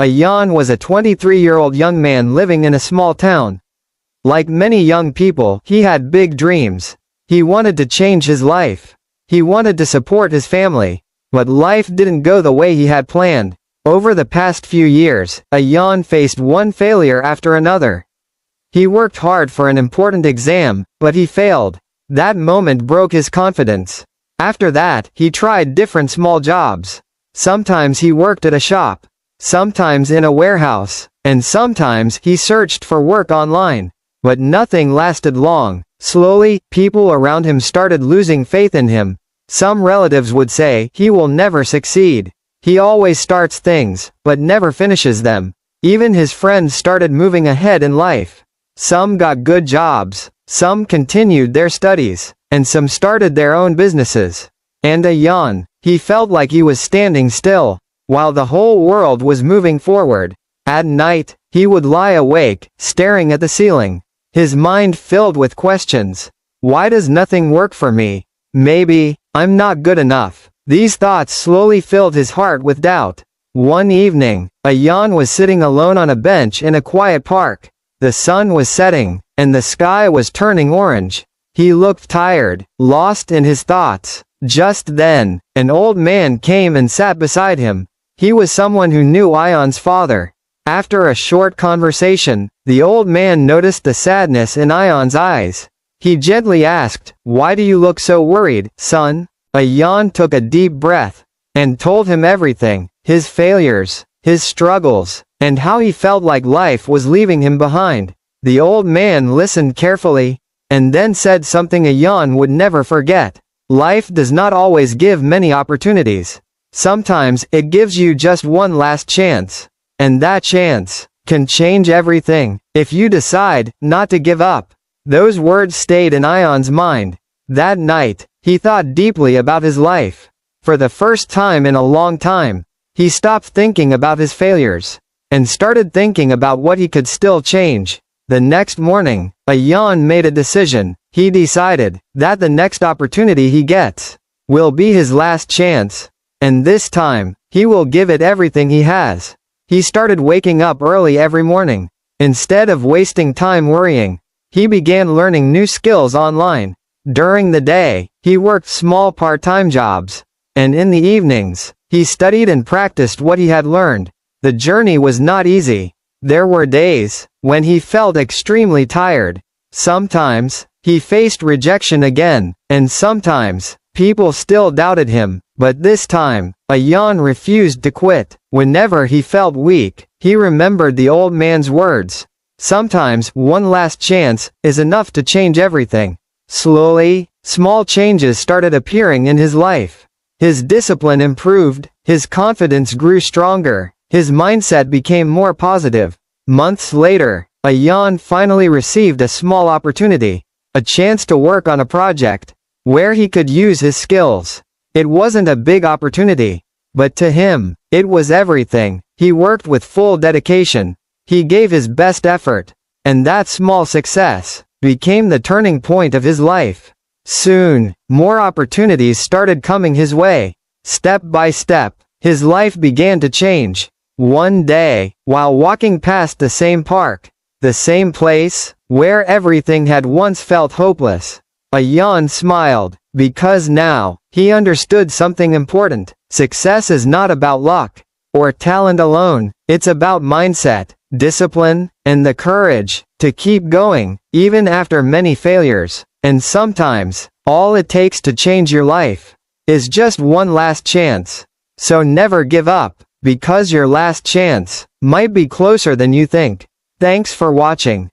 Ayaan was a 23-year-old young man living in a small town. Like many young people, he had big dreams. He wanted to change his life. He wanted to support his family. But life didn't go the way he had planned. Over the past few years, Ayaan faced one failure after another. He worked hard for an important exam, but he failed. That moment broke his confidence. After that, he tried different small jobs. Sometimes he worked at a shop. Sometimes in a warehouse. And sometimes he searched for work online. But nothing lasted long. Slowly, people around him started losing faith in him. Some relatives would say, he will never succeed. He always starts things, but never finishes them. Even his friends started moving ahead in life. Some got good jobs. Some continued their studies. And some started their own businesses. And Ayaan, he felt like he was standing still, while the whole world was moving forward. At night, he would lie awake, staring at the ceiling. His mind filled with questions. Why does nothing work for me? Maybe I'm not good enough. These thoughts slowly filled his heart with doubt. One evening, Ayaan was sitting alone on a bench in a quiet park. The sun was setting, and the sky was turning orange. He looked tired, lost in his thoughts. Just then, an old man came and sat beside him. He was someone who knew Ayaan's father. After a short conversation, the old man noticed the sadness in Ayaan's eyes. He gently asked, "Why do you look so worried, son?" Ayaan took a deep breath, and told him everything, his failures, his struggles, and how he felt like life was leaving him behind. The old man listened carefully, and then said something Ayaan would never forget. Life does not always give many opportunities. Sometimes it gives you just one last chance. And that chance can change everything, if you decide not to give up. Those words stayed in Ayaan's mind. That night, he thought deeply about his life. For the first time in a long time, he stopped thinking about his failures, and started thinking about what he could still change. The next morning, Ayaan made a decision. He decided that the next opportunity he gets will be his last chance. And this time, he will give it everything he has. He started waking up early every morning. Instead of wasting time worrying, he began learning new skills online. During the day, he worked small part-time jobs. And in the evenings, he studied and practiced what he had learned. The journey was not easy. There were days when he felt extremely tired. Sometimes, he faced rejection again, and sometimes, people still doubted him. But this time, Ayaan refused to quit. Whenever he felt weak, he remembered the old man's words. Sometimes, one last chance is enough to change everything. Slowly, small changes started appearing in his life. His discipline improved, his confidence grew stronger, his mindset became more positive. Months later, Ayaan finally received a small opportunity, a chance to work on a project where he could use his skills. It wasn't a big opportunity, but to him, it was everything. He worked with full dedication. He gave his best effort, and that small success became the turning point of his life. Soon, more opportunities started coming his way. Step by step, his life began to change. One day, while walking past the same park, the same place, where everything had once felt hopeless, Ayaan smiled, because now, he understood something important. Success is not about luck or talent alone. It's about mindset, discipline, and the courage to keep going, even after many failures. And sometimes, all it takes to change your life is just one last chance. So never give up, because your last chance might be closer than you think. Thanks for watching.